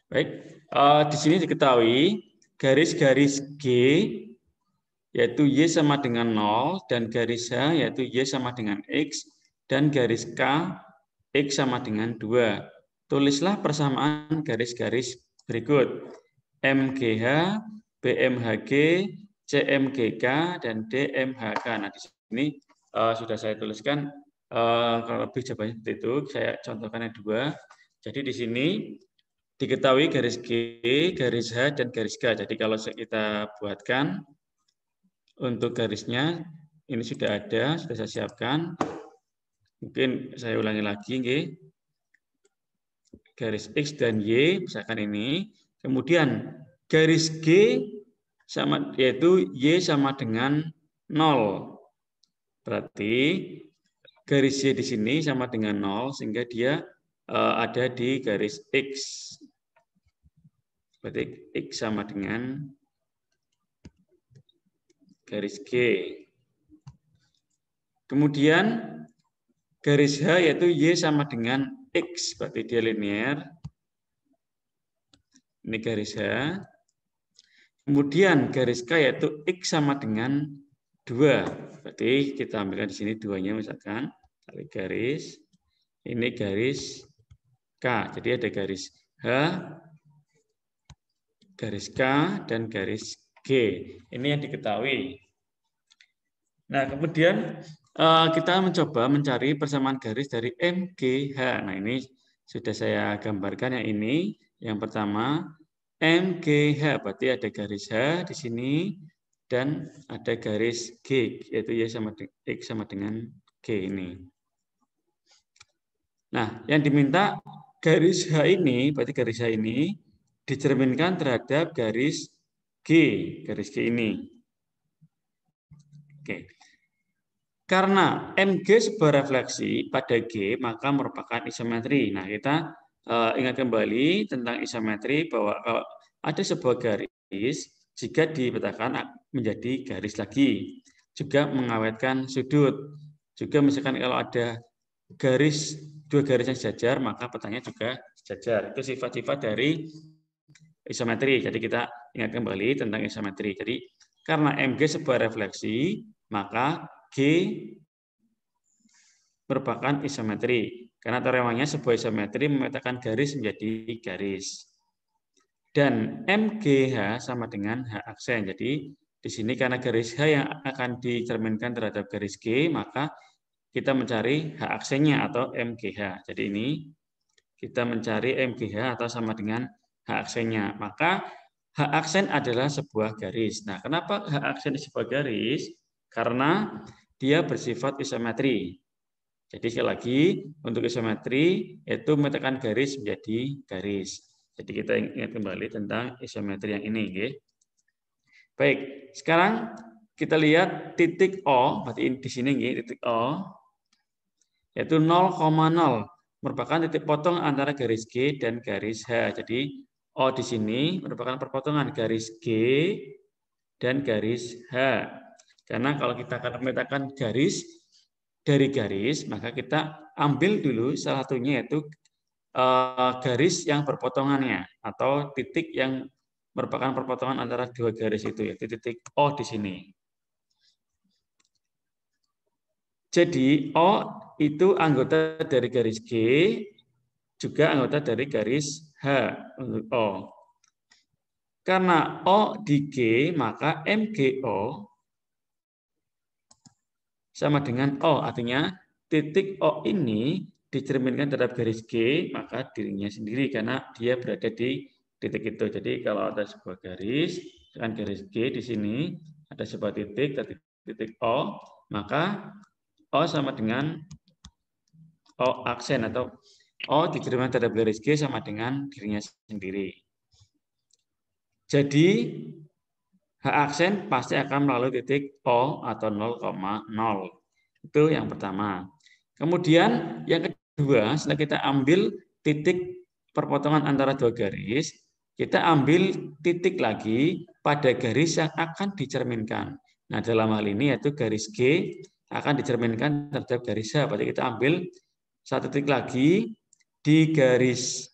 Baik, di sini diketahui garis-garis G yaitu Y sama dengan 0 dan garis H yaitu Y sama dengan X dan garis K X sama dengan 2. Tulislah persamaan garis-garis berikut. MGH, BMHG, CMGK, dan DMHK. Nah, di sini sudah saya tuliskan kalau lebih jawabannya seperti itu. Saya contohkan yang 2. Jadi di sini diketahui garis G, garis H, dan garis K. Jadi kalau kita buatkan untuk garisnya, ini sudah ada, sudah saya siapkan. Mungkin saya ulangi lagi. Garis X dan Y, misalkan ini. Kemudian garis G sama yaitu Y sama dengan 0. Berarti garis Y di sini sama dengan 0 sehingga dia ada di garis X. Berarti X sama dengan garis G. Kemudian garis H yaitu Y sama dengan X, berarti dia linear. Ini garis H. Kemudian garis K yaitu X sama dengan 2. Berarti kita ambilkan di sini 2-nya misalkan. Tarik garis. Ini garis K. Jadi ada garis H, garis K, dan garis G. Ini yang diketahui. Nah, kemudian kita mencoba mencari persamaan garis dari MGH. Nah, ini sudah saya gambarkan yang ini. Yang pertama, MGH, berarti ada garis H di sini, dan ada garis G, yaitu Y sama X sama dengan G ini. Nah, yang diminta garis H ini, berarti garis H ini, dicerminkan terhadap garis G ini. Oke. Karena MG sebuah refleksi pada G, maka merupakan isometri. Nah, kita ingat kembali tentang isometri bahwa kalau ada sebuah garis, jika dipetakan menjadi garis lagi. Juga mengawetkan sudut. Juga misalkan kalau ada garis, dua garis yang sejajar, maka petanya juga sejajar. Itu sifat-sifat dari isometri. Jadi kita ingat kembali tentang isometri. Jadi karena MG sebuah refleksi, maka G merupakan isometri. Karena teoremanya sebuah isometri memetakan garis menjadi garis. Dan MGH sama dengan H aksen. Jadi di sini karena garis H yang akan dicerminkan terhadap garis G, maka kita mencari H aksennya atau MGH. Jadi ini kita mencari MGH atau sama dengan H aksennya. Maka H aksen adalah sebuah garis. Nah, kenapa H aksen sebuah garis? Karena dia bersifat isometri. Jadi sekali lagi, untuk isometri itu memetakan garis menjadi garis. Jadi kita ingat kembali tentang isometri yang ini. Okay? Baik, sekarang kita lihat titik O, berarti di sini titik O, yaitu 0,0, merupakan titik potong antara garis G dan garis H. Jadi O di sini merupakan perpotongan garis G dan garis H. Karena kalau kita akan memetakan garis dari garis, maka kita ambil dulu salah satunya yaitu garis yang berpotongannya atau titik yang merupakan perpotongan antara dua garis itu, yaitu titik O di sini. Jadi O itu anggota dari garis G, juga anggota dari garis H untuk O. Karena O di G, maka MGO sama dengan O. Artinya titik O ini dicerminkan terhadap garis G, maka dirinya sendiri karena dia berada di titik itu. Jadi kalau ada sebuah garis, dengan garis G di sini, ada sebuah titik O, maka O sama dengan O aksen atau O dicerminkan terhadap garis G sama dengan dirinya sendiri. Jadi H aksen pasti akan melalui titik O atau 0,0. Itu yang pertama. Kemudian yang kedua, setelah kita ambil titik perpotongan antara dua garis, kita ambil titik lagi pada garis yang akan dicerminkan. Nah, dalam hal ini yaitu garis G akan dicerminkan terhadap garis H. Berarti kita ambil satu titik lagi di garis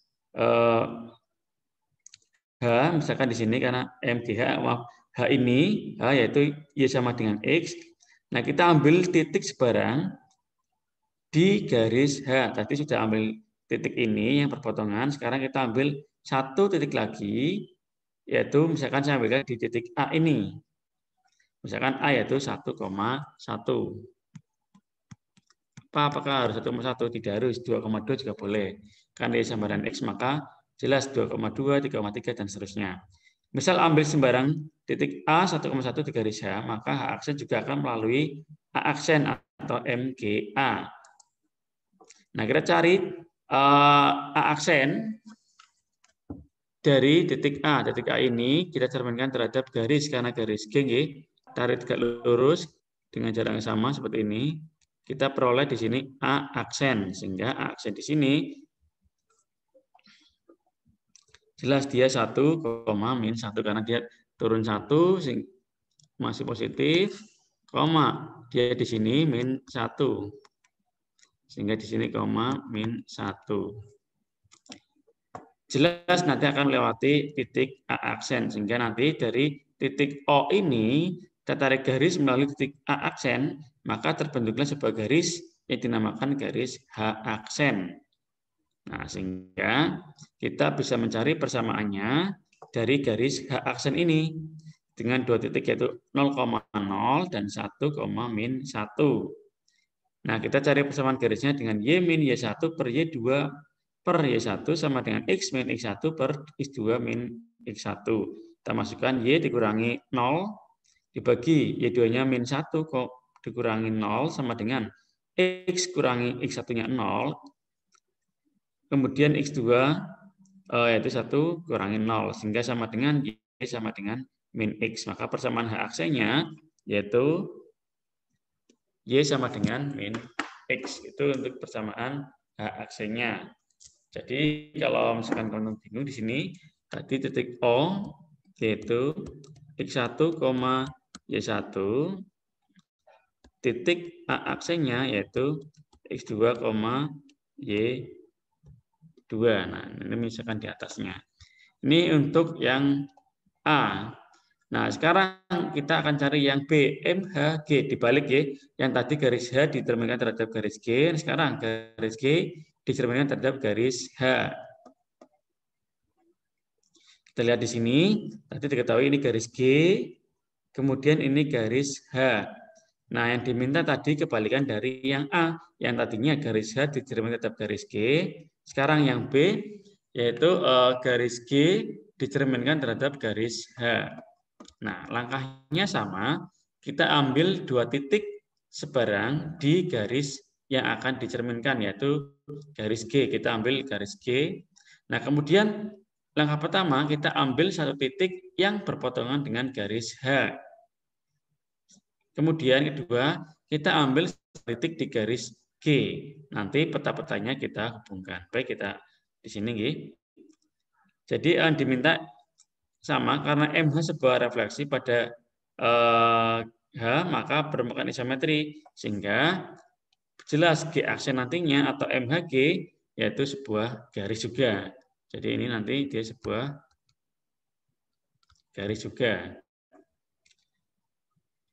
misalkan di sini karena MGH, maaf, H ini, H yaitu Y sama dengan X. Nah, kita ambil titik sebarang di garis H. Tadi sudah ambil titik ini yang perpotongan, sekarang kita ambil satu titik lagi, yaitu misalkan saya ambil di titik A ini. Misalkan A yaitu 1,1. Apakah harus 1,1? Tidak harus, 2,2 juga boleh. Karena Y sama dengan X, maka jelas 2,2, 3,3, dan seterusnya. Misal ambil sembarang titik A 1,1 di garis H, maka H aksen juga akan melalui A aksen atau MGA. Nah, kita cari A aksen dari titik A. Titik A ini kita cerminkan terhadap garis, karena garis G, tarik tegak lurus dengan jarak yang sama seperti ini. Kita peroleh di sini A aksen, sehingga A aksen di sini jelas dia 1, min 1 karena dia turun 1 masih positif, koma dia di sini min 1. Sehingga di sini koma min 1. Jelas nanti akan melewati titik A aksen, sehingga nanti dari titik O ini kita tarik garis melalui titik A aksen, maka terbentuklah sebuah garis yang dinamakan garis H aksen. Nah, sehingga kita bisa mencari persamaannya dari garis H aksen ini dengan dua titik yaitu 0,0 dan 1, min 1. Nah, kita cari persamaan garisnya dengan Y min Y1 per Y2 per Y1 sama dengan X min X1 per X2 min X1. Kita masukkan Y dikurangi 0, dibagi Y2-nya min 1 kok dikurangi 0 sama dengan X kurangi X1-nya 0, kemudian X2 yaitu 1 kurangi 0, sehingga sama dengan Y sama dengan min X. Maka persamaan H aksennya yaitu Y sama dengan min X. Itu untuk persamaan H aksennya. Jadi kalau misalkan kamu bingung di sini, tadi titik O yaitu X1, Y1, titik A aksennya yaitu X2, Y2. Nah, ini misalkan di atasnya. Ini untuk yang A. Nah, sekarang kita akan cari yang B, MHG, dibalik ya. Yang tadi garis H dicerminkan terhadap garis G, sekarang garis G dicerminkan terhadap garis H. Kita lihat di sini, tadi diketahui ini garis G, kemudian ini garis H. Nah, yang diminta tadi kebalikan dari yang A, yang tadinya garis H dicerminkan terhadap garis G, sekarang yang B, yaitu garis G dicerminkan terhadap garis H. Nah, langkahnya sama, kita ambil dua titik sebarang di garis yang akan dicerminkan, yaitu garis G. Kita ambil garis G. Nah, kemudian langkah pertama, kita ambil satu titik yang berpotongan dengan garis H. Kemudian kedua, kita ambil satu titik di garis G. Nanti peta-petanya kita hubungkan. Baik, kita di sini. Jadi diminta sama, karena MH sebuah refleksi pada H, maka bermuatan isometri, sehingga jelas G aksen nantinya atau MHG yaitu sebuah garis juga. Jadi ini nanti dia sebuah garis juga.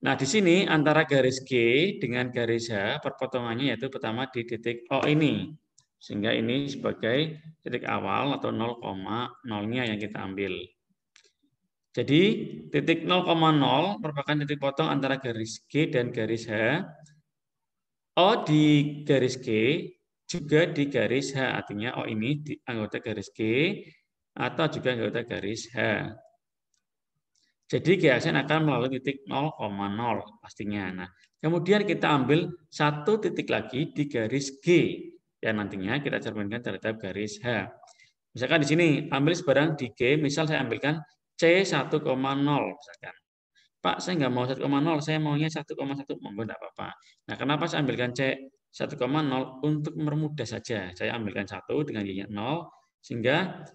Nah, di sini antara garis G dengan garis H perpotongannya yaitu pertama di titik O ini. Sehingga ini sebagai titik awal atau 0,0-nya yang kita ambil. Jadi titik 0,0 merupakan titik potong antara garis G dan garis H. O di garis G juga di garis H, artinya O ini di anggota garis G atau juga anggota garis H. Jadi G aksen akan melalui titik 0,0 pastinya. Nah, kemudian kita ambil satu titik lagi di garis G yang nantinya kita cerminkan terhadap garis H. Misalkan di sini ambil sebarang di G, misal saya ambilkan C1,0 misalkan. Pak, saya nggak mau 1,0, saya maunya 1,1, monggo enggak apa-apa. Nah, kenapa saya ambilkan C1,0? Untuk mempermudah saja. Saya ambilkan 1 dengan Y-nya 0, sehingga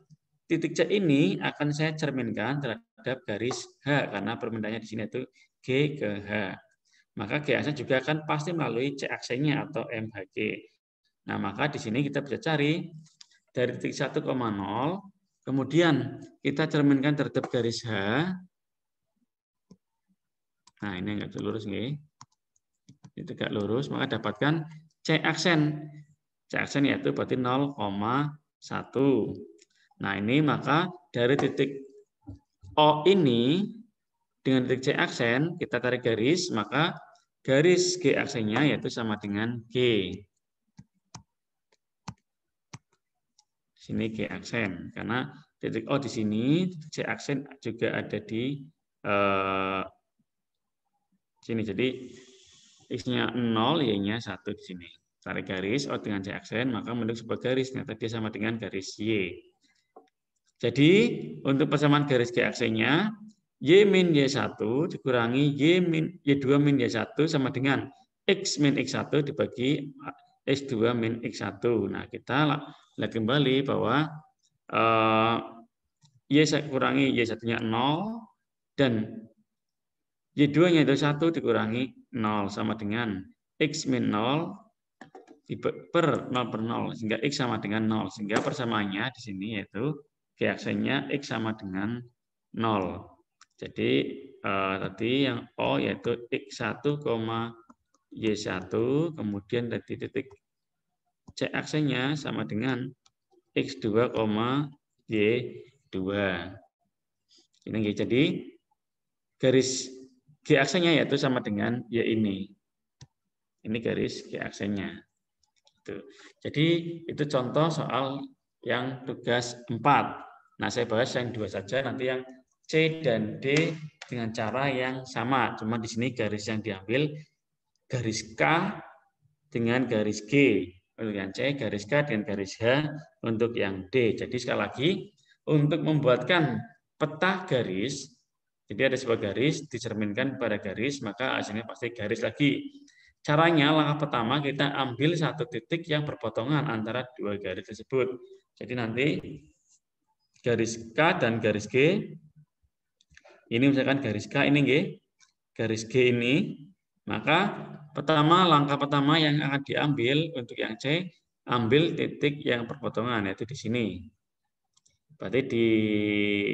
titik C ini akan saya cerminkan terhadap garis H, karena perpindahannya di sini itu G ke H. Maka G aksen juga akan pasti melalui C aksennya atau MHG. Nah, maka di sini kita bisa cari dari titik 1,0 Kemudian kita cerminkan terhadap garis H. Nah, ini enggak lurus nih. Ini tegak lurus, maka dapatkan C aksen. C aksen yaitu berarti 0,1. Nah, ini maka dari titik O ini dengan titik C aksen, kita tarik garis, maka garis G aksennya yaitu sama dengan G. Sini G aksen, karena titik O di sini, titik C aksen juga ada di sini. Jadi X-nya 0, Y-nya 1 di sini. Tarik garis O dengan C aksen, maka membentuk sebuah garis. Ternyata dia sama dengan garis Y. Jadi untuk persamaan garis G aksennya, Y min Y1 dikurangi Y2 min Y1 sama dengan X min X1 dibagi X2 min X1. Nah, kita lihat kembali bahwa Y kurangi Y1-nya 0 dan Y2-nya itu 1 dikurangi 0 sama dengan X min 0 per 0 per 0 sehingga X sama dengan 0. Sehingga persamaannya di sini yaitu G aksennya X sama dengan 0. Jadi tadi yang O yaitu X1, Y1, kemudian tadi titik C aksennya sama dengan X2, Y2. Ini jadi garis G aksennya yaitu sama dengan Y ini. Ini garis G aksennya. Jadi itu contoh soal yang tugas 4. Nah, saya bahas yang 2 saja, nanti yang C dan D dengan cara yang sama. Cuma di sini garis yang diambil garis K dengan garis G. Untuk yang C, garis K dengan garis H untuk yang D. Jadi sekali lagi, untuk membuatkan peta garis, jadi ada sebuah garis, dicerminkan pada garis, maka hasilnya pasti garis lagi. Caranya, langkah pertama kita ambil satu titik yang berpotongan antara dua garis tersebut. Jadi nanti garis K dan garis G, ini misalkan garis K ini G, garis G ini, maka langkah pertama yang akan diambil untuk yang C, ambil titik yang berpotongan, yaitu di sini. Berarti di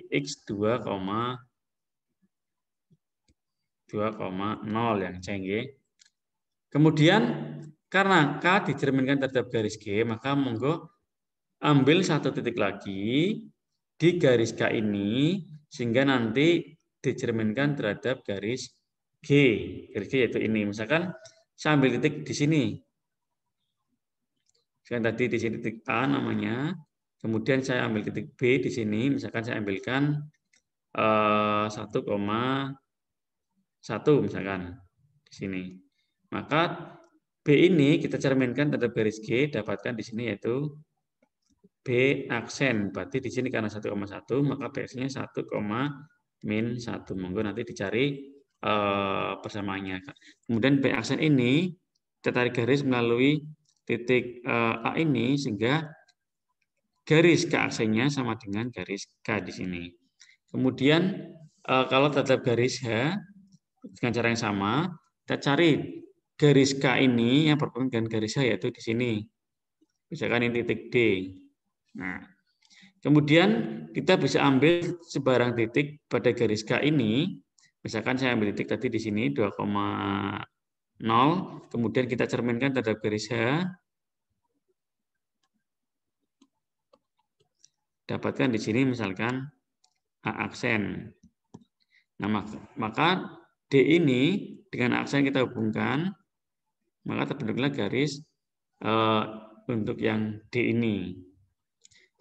X2, 2,0 yang C. Kemudian karena K dicerminkan terhadap garis G, maka monggo ambil satu titik lagi di garis K ini, sehingga nanti dicerminkan terhadap garis G. Garis G yaitu ini. Misalkan saya ambil titik di sini. Misalkan tadi di sini titik A namanya. Kemudian saya ambil titik B di sini. Misalkan saya ambilkan 1,1 misalkan di sini. Maka B ini kita cerminkan terhadap garis G, dapatkan di sini yaitu B aksen. Berarti di sini karena 1,1, maka B aksennya 1, min 1. Monggo nanti dicari persamaannya. Kemudian B aksen ini kita tarik garis melalui titik A ini, sehingga garis K aksennya sama dengan garis K di sini. Kemudian kalau terhadap garis H, dengan cara yang sama, kita cari garis K ini yang berhubungan dengan garis H, yaitu di sini. Misalkan ini titik D. Nah, kemudian kita bisa ambil sebarang titik pada garis K ini. Misalkan saya ambil titik tadi di sini 2,0, kemudian kita cerminkan terhadap garis H. Dapatkan di sini misalkan A aksen. Nah, maka D ini dengan aksen kita hubungkan, maka terbentuklah garis untuk yang D ini.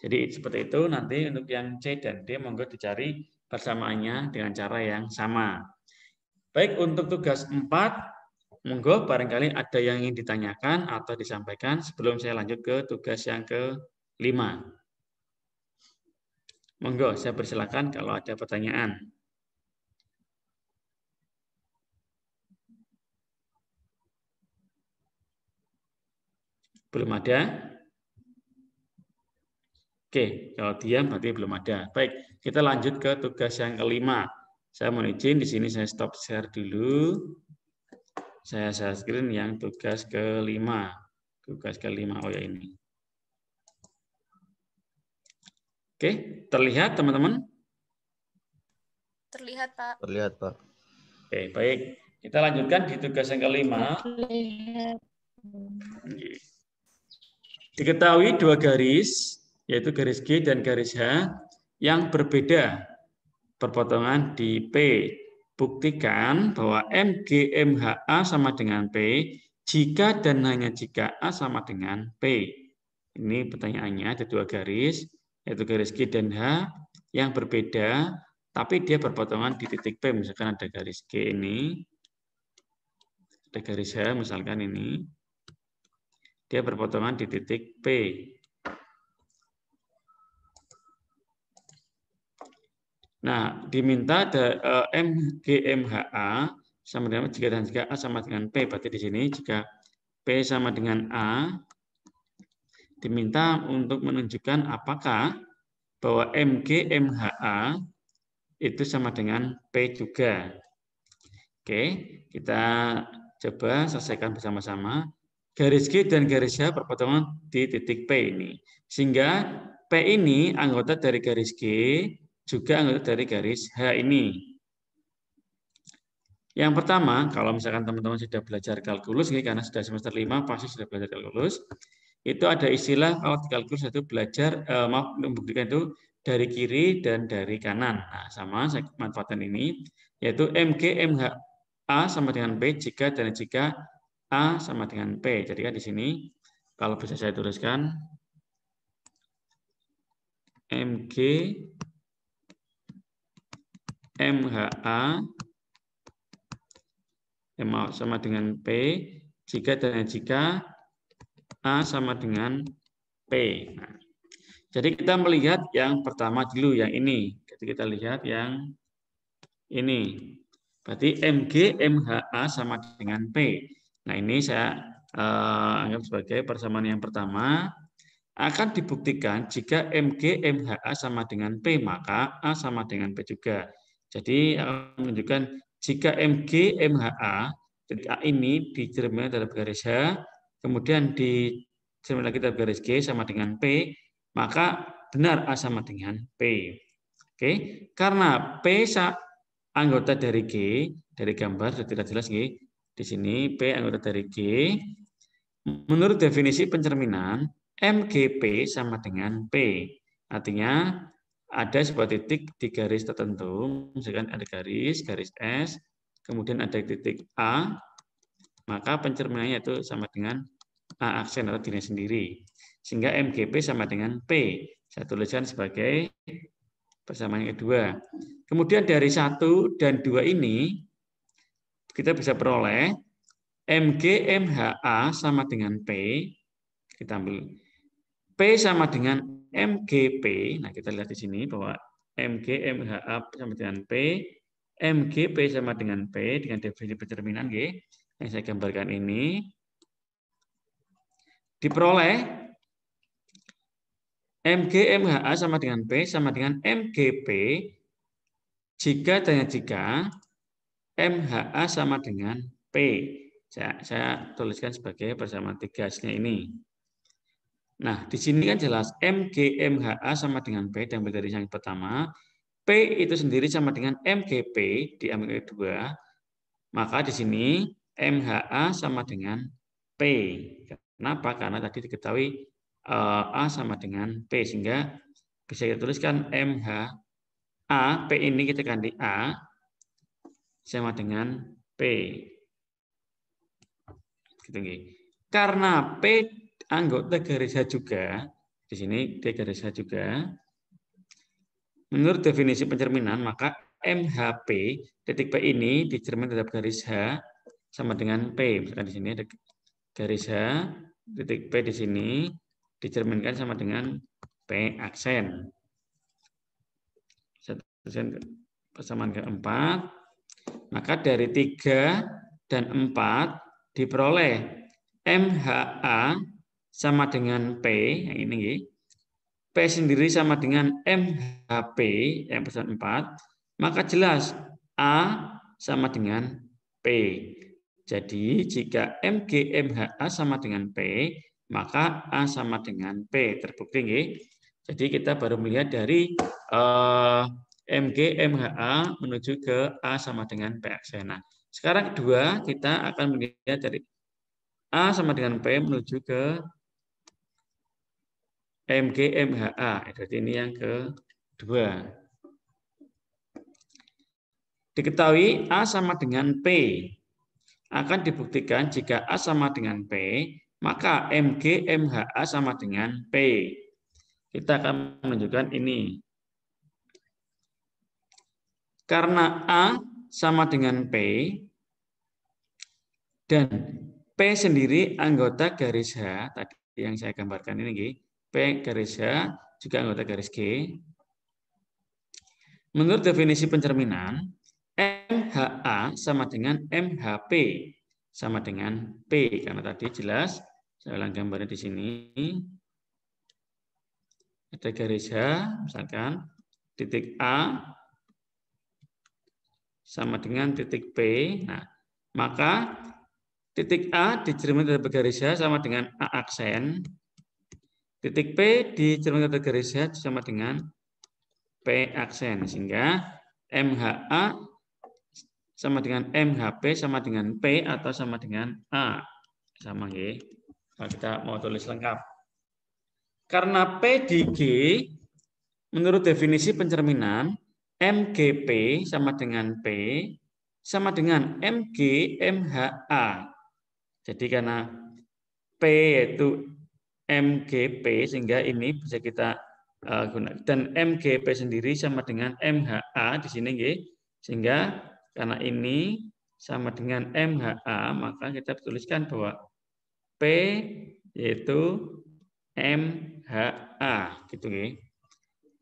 Jadi seperti itu. Nanti untuk yang C dan D monggo dicari persamaannya dengan cara yang sama. Baik, untuk tugas 4, monggo barangkali ada yang ingin ditanyakan atau disampaikan sebelum saya lanjut ke tugas yang ke-5. Monggo, saya persilakan kalau ada pertanyaan. Belum ada? Oke, kalau diam berarti belum ada. Baik, kita lanjut ke tugas yang ke-5. Saya mohon izin, di sini saya stop share dulu. Saya share screen yang tugas ke-5. Tugas ke-5, oh ya ini. Oke, terlihat teman-teman? Terlihat, Pak. Terlihat, Pak. Oke, baik. Kita lanjutkan di tugas yang kelima. Terlihat. Diketahui dua garis, yaitu garis G dan garis H, yang berbeda perpotongan di P. Buktikan bahwa MGMHA sama dengan P jika dan hanya jika A sama dengan P. Ini pertanyaannya, ada dua garis, yaitu garis G dan H yang berbeda, tapi dia berpotongan di titik P. Misalkan ada garis G ini, ada garis H, misalkan ini, dia berpotongan di titik P. Nah, diminta ada MGMHA sama dengan jika dan jika A sama dengan P. Berarti di sini jika P sama dengan A, diminta untuk menunjukkan apakah bahwa MGMHA itu sama dengan P juga. Oke, kita coba selesaikan bersama-sama. Garis G dan garis H berpotongan di titik P ini. Sehingga P ini anggota dari garis G, juga anggota dari garis H ini. Yang pertama, kalau misalkan teman-teman sudah belajar kalkulus, karena sudah semester 5, pasti sudah belajar kalkulus, itu ada istilah kalau di kalkulus itu belajar, membuktikan itu dari kiri dan dari kanan. Nah, sama saya manfaatkan ini, yaitu MGMHA sama dengan P jika dan jika A sama dengan P. Jadi kan di sini, kalau bisa saya tuliskan, MGMHA sama dengan P jika dan jika A sama dengan P. Nah, jadi kita melihat yang pertama dulu, yang ini. Jadi kita lihat yang ini. Berarti MGMHA sama dengan P. Nah, ini saya anggap sebagai persamaan yang pertama. Akan dibuktikan jika MGMHA sama dengan P, maka A sama dengan P juga. Jadi akan menunjukkan jika MGMHA, jadi A ini dicerminkan dalam garis H, kemudian dicerminkan lagi dalam garis G sama dengan P, maka benar A sama dengan P. Oke, karena P anggota dari G, dari gambar sudah tidak jelas G. Di sini P anggota dari G. Menurut definisi pencerminan, MGP sama dengan P. Artinya ada sebuah titik di garis tertentu, misalkan ada garis S, kemudian ada titik A, maka pencerminannya itu sama dengan A aksen atau dirinya sendiri. Sehingga MGP sama dengan P. Saya tuliskan sebagai persamaan yang kedua. Kemudian dari 1 dan 2 ini, kita bisa peroleh MGMHA sama dengan P. Kita ambil P sama dengan MGP. Nah, kita lihat di sini bahwa MGMHA sama dengan P, MGP sama dengan P dengan definisi pencerminan G yang saya gambarkan ini. Diperoleh MGMHA sama dengan P sama dengan MGP jika dan jika MHA sama dengan P. Saya tuliskan sebagai persamaan tegasnya ini. Nah, di sini kan jelas MGMHA sama dengan P diambil dari yang pertama. P itu sendiri sama dengan MGP diambil kedua. Maka di sini MHA sama dengan P. Kenapa? Karena tadi diketahui A sama dengan P. Sehingga bisa kita tuliskan MHA, P ini kita ganti A, sama dengan P. Gitu, karena P anggota garis H juga, di sini D garis H juga, menurut definisi pencerminan, maka MHP titik P ini dicerminkan dalam garis H sama dengan P. Misalkan di sini ada garis H, titik P di sini dicerminkan sama dengan P aksen. Persamaan keempat, maka dari 3 dan 4 diperoleh MHA sama dengan P, yang ini, P sendiri sama dengan MHP, yang persamaan 4, maka jelas A sama dengan P. Jadi jika MGMHA sama dengan P, maka A sama dengan P. Terbukti, nggih. Jadi kita baru melihat dari MG, MHA menuju ke A sama dengan P aksen. Nah, sekarang kedua kita akan melihat dari A sama dengan P menuju ke MG, MHA. Jadi ini yang kedua. Diketahui A sama dengan P. Akan dibuktikan jika A sama dengan P, maka MG, MHA sama dengan P. Kita akan menunjukkan ini. Karena A sama dengan P, dan P sendiri anggota garis H, tadi yang saya gambarkan ini, P garis H juga anggota garis G. Menurut definisi pencerminan, MHA sama dengan MHP sama dengan P. Karena tadi jelas, saya ulang gambarnya di sini. Ada garis H, misalkan titik A sama dengan titik P. Nah, maka titik A dicerminkan dari garis H sama dengan A aksen. Titik P dicerminkan dari garis H sama dengan P aksen. Sehingga MHA sama dengan MHP sama dengan P atau sama dengan A. Sama ya. Kalau kita mau tulis lengkap. Karena P di G, menurut definisi pencerminan, MGP sama dengan P sama dengan MG MHA. Jadi karena P yaitu MGP sehingga ini bisa kita gunakan. Dan MGP sendiri sama dengan MHA di sini, sehingga karena ini sama dengan MHA, maka kita tuliskan bahwa P yaitu MHA, gitu ya.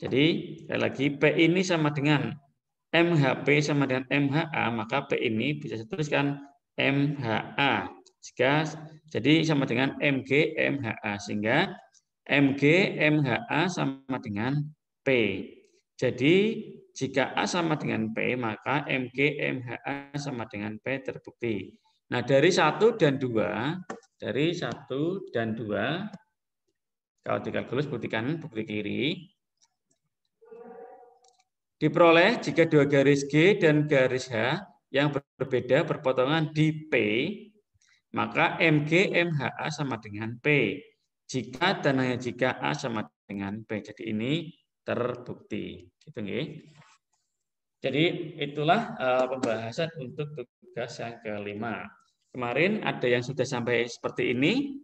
Jadi sekali lagi P ini sama dengan MHP sama dengan MHA, maka P ini bisa dituliskan MHA. Jadi sama dengan MG MHA, sehingga MG MHA sama dengan P. Jadi jika A sama dengan P, maka MG MHA sama dengan P terbukti. Nah, dari 1 dan 2, kalau dikalkulus buktikan bukti kiri. Diperoleh jika dua garis G dan garis H yang berbeda berpotongan di P, maka MG MHA sama dengan P. Jika dan hanya jika A sama dengan P. Jadi ini terbukti. Gitu, nggih. Jadi itulah pembahasan untuk tugas yang kelima. Kemarin ada yang sudah sampai seperti ini?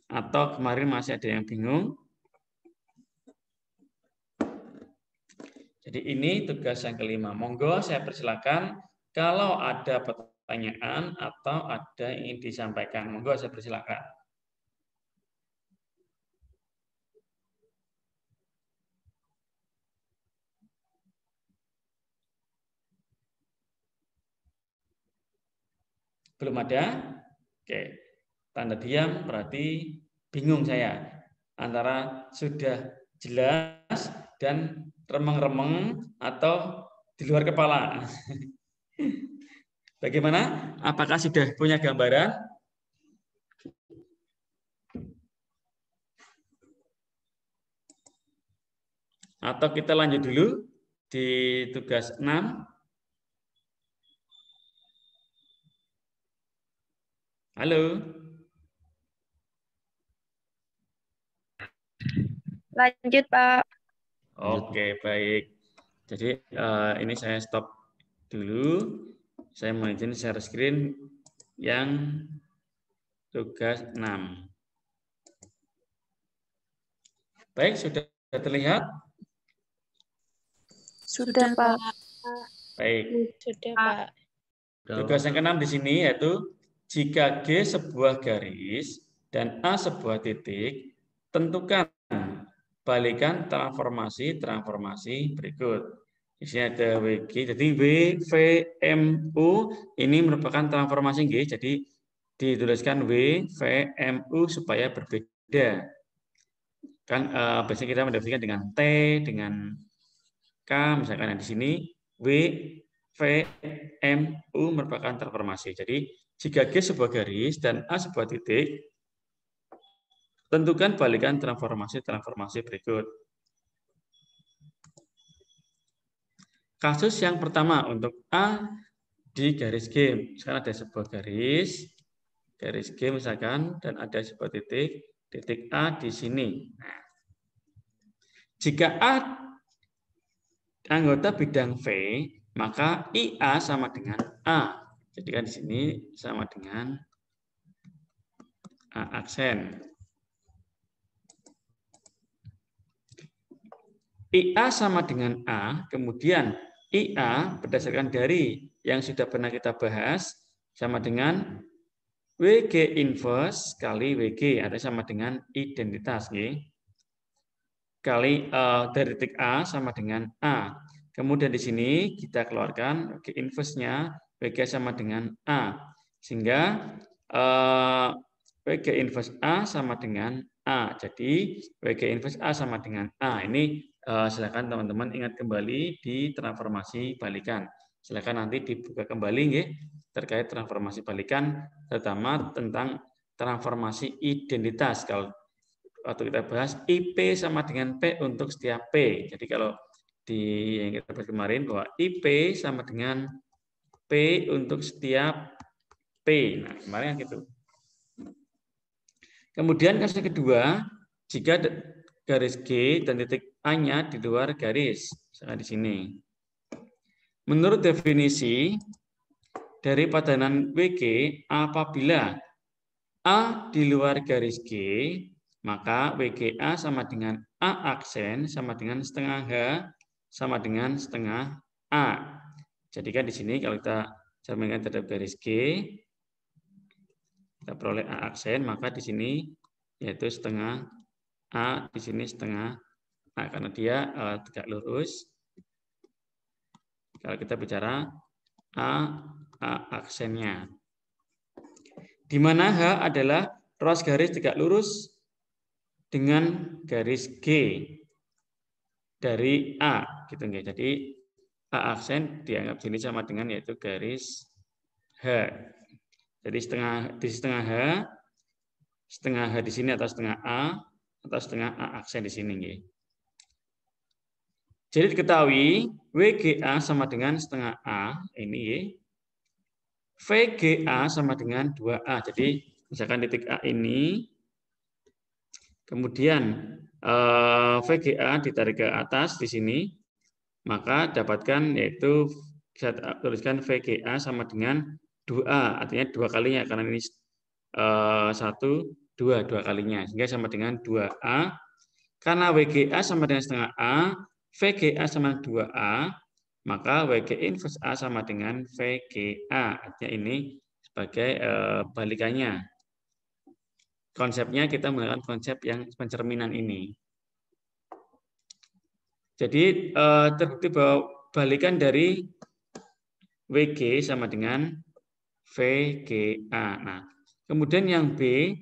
Atau kemarin masih ada yang bingung? Jadi ini tugas yang kelima. Monggo saya persilakan kalau ada pertanyaan atau ada yang ingin disampaikan. Monggo saya persilakan. Belum ada? Oke. Tanda diam berarti bingung saya. Antara sudah jelas dan remeng-remeng atau di luar kepala. Bagaimana? Apakah sudah punya gambaran? Atau kita lanjut dulu di tugas 6? Halo? Lanjut, Pak. Oke, baik. Jadi ini saya stop dulu. Saya mau izin share screen yang tugas 6. Baik, sudah terlihat? Sudah, Pak. Baik. Sudah, Pak. Tugas yang ke-6 di sini yaitu jika G sebuah garis dan A sebuah titik, tentukan balikan transformasi berikut. Di sini ada WG, jadi W, V, M, U ini merupakan transformasi G, jadi dituliskan W, V, M, U supaya berbeda. Kan biasanya kita mendefinisikan dengan T, dengan K, misalkan yang di sini W, V, M, U merupakan transformasi. Jadi jika G sebuah garis dan A sebuah titik, Tentukan balikan transformasi berikut. Kasus yang pertama untuk A di garis G. Misalkan ada sebuah garis G misalkan, dan ada sebuah titik A di sini. Nah, jika A anggota bidang V, maka IA sama dengan A. Jadi kan di sini sama dengan A aksen. IA sama dengan A, kemudian IA berdasarkan dari yang sudah pernah kita bahas sama dengan WG inverse kali WG, atau sama dengan identitas. Kali dari titik A sama dengan A. Kemudian di sini kita keluarkan WG inverse-nya, WG sama dengan A. Sehingga WG inverse A sama dengan A. Jadi WG inverse A sama dengan A. Ini silakan teman-teman ingat kembali di transformasi balikan. Silakan nanti dibuka kembali terkait transformasi balikan, terutama tentang transformasi identitas. Kalau waktu kita bahas IP sama dengan P untuk setiap P. Jadi kalau di yang kita bahas kemarin bahwa IP sama dengan P untuk setiap P. Nah, kemarin gitu. Kemudian kasus kedua, jika garis G dan titik A-nya di luar garis. Misalnya di sini. Menurut definisi dari padanan WG, apabila A di luar garis G, maka WGA sama dengan A aksen sama dengan setengah H sama dengan setengah A. Jadi kan di sini kalau kita cerminkan terhadap garis G, kita peroleh A aksen, maka di sini yaitu setengah A, di sini setengah A, karena dia tegak lurus. Kalau kita bicara A aksennya. Di mana H adalah ruas garis tegak lurus dengan garis G dari A, gitu nggih. Jadi A aksen dianggap sini sama dengan yaitu garis H. Jadi di setengah H di sini atau setengah A aksen di sini nggih. Jadi diketahui WGA sama dengan setengah A ini, VGA sama dengan 2A. Jadi misalkan titik A ini, kemudian VGA ditarik ke atas di sini, maka dapatkan yaitu bisa tuliskan VGA sama dengan 2A, artinya 2 kalinya, karena ini 2 kalinya, sehingga sama dengan 2A. Karena WGA sama dengan setengah A, VGA sama dengan 2A, maka WG inverse A sama dengan VGA. Artinya ini sebagai balikannya. Konsepnya kita menggunakan konsep yang pencerminan ini. Jadi terbukti bahwa balikan dari WG sama dengan VGA. Nah, kemudian yang B,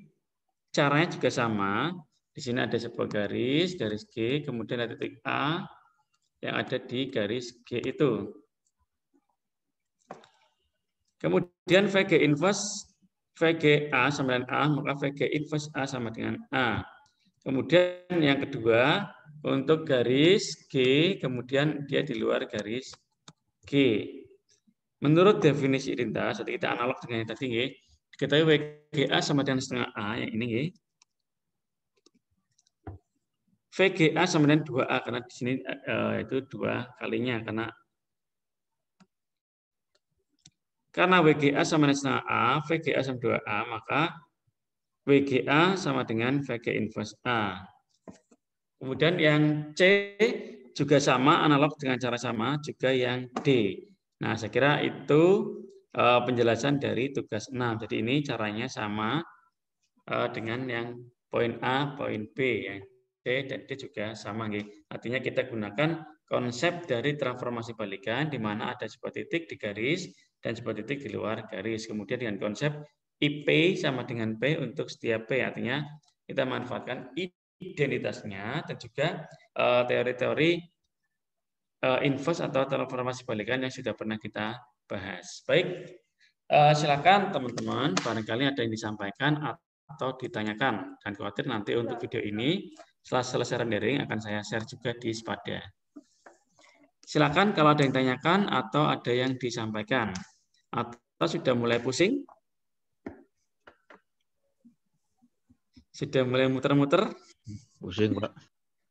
caranya juga sama. Di sini ada sebuah garis G, kemudian ada titik A yang ada di garis G itu. Kemudian VG inverse VGA sama dengan A, maka VG inverse A sama dengan A. Kemudian yang kedua, untuk garis G, kemudian dia di luar garis G. Menurut definisi identitas, jadi kita analog dengan yang tadi, diketahui WGA sama dengan setengah A, yang ini, VGA sama dengan 2A, karena di sini itu 2 kalinya, karena WGA sama dengan setengah A, VGA sama 2A, maka WGA sama dengan VG inverse A. Kemudian yang C juga sama, analog dengan cara sama, juga yang D. Nah, saya kira itu penjelasan dari tugas 6. Jadi ini caranya sama dengan yang poin A, poin B. Yang C dan D juga sama. Artinya kita gunakan konsep dari transformasi balikan, di mana ada sebuah titik di garis dan sebuah titik di luar garis. Kemudian dengan konsep IP sama dengan P untuk setiap P. Artinya kita manfaatkan identitasnya dan juga teori-teori inverse atau transformasi balikan yang sudah pernah kita bahas. Baik, silakan teman-teman, barangkali ada yang disampaikan atau ditanyakan. Dan khawatir nanti untuk video ini setelah selesai rendering akan saya share juga di Spada. Silakan kalau ada yang tanyakan atau ada yang disampaikan. Atau sudah mulai pusing? Sudah mulai muter-muter? Pusing, Pak.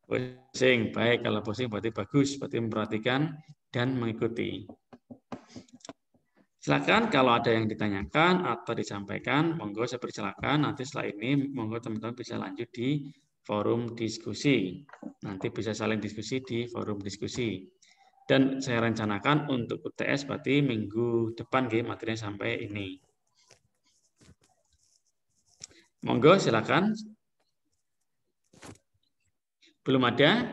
Pusing. Baik, kalau pusing berarti bagus. Berarti memperhatikan dan mengikuti. Silakan kalau ada yang ditanyakan atau disampaikan, monggo saya persilakan. Nanti setelah ini, monggo teman-teman bisa lanjut di forum diskusi. Nanti bisa saling diskusi di forum diskusi. Dan saya rencanakan untuk UTS berarti minggu depan materinya sampai ini. Monggo silakan. Belum ada?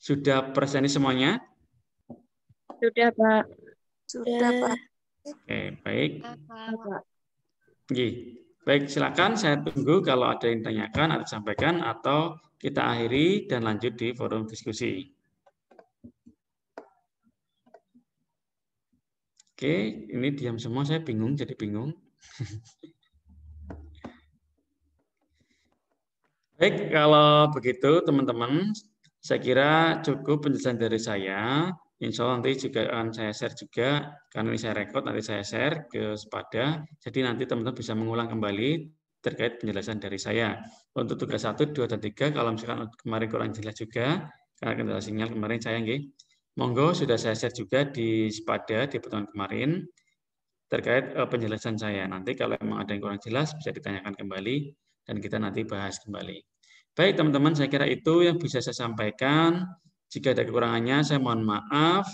Sudah presentasi semuanya? Sudah, Pak. Sudah, Pak. Oke, baik. Pak. Oke. Baik, silakan saya tunggu kalau ada yang tanyakan atau sampaikan atau kita akhiri dan lanjut di forum diskusi. Oke, ini diam semua, saya bingung, jadi bingung. Baik, kalau begitu teman-teman, saya kira cukup penjelasan dari saya. Insya Allah nanti juga akan saya share juga, karena ini saya rekod, nanti saya share ke Spada. Jadi nanti teman-teman bisa mengulang kembali terkait penjelasan dari saya. Untuk tugas 1, 2, dan 3, kalau misalkan kemarin kurang jelas juga, karena kendala sinyal kemarin saya monggo sudah saya share juga di Spada di pertemuan kemarin terkait penjelasan saya. Nanti kalau memang ada yang kurang jelas bisa ditanyakan kembali dan kita nanti bahas kembali. Baik teman-teman, saya kira itu yang bisa saya sampaikan. Jika ada kekurangannya saya mohon maaf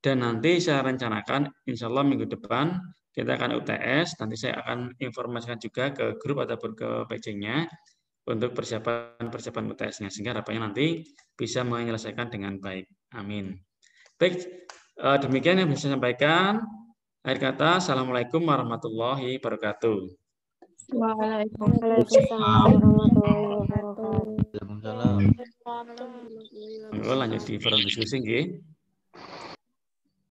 dan nanti saya rencanakan insya Allah minggu depan kita akan UTS. Nanti saya akan informasikan juga ke grup ataupun ke PJ-nya untuk persiapan UTS-nya sehingga harapannya nanti bisa menyelesaikan dengan baik. Amin. Baik, demikian yang bisa saya sampaikan. Akhir kata, Assalamualaikum warahmatullahi wabarakatuh. Waalaikumsalam warahmatullahi wabarakatuh. Waalaikumsalam. Lanjut di forum diskusi, nggih.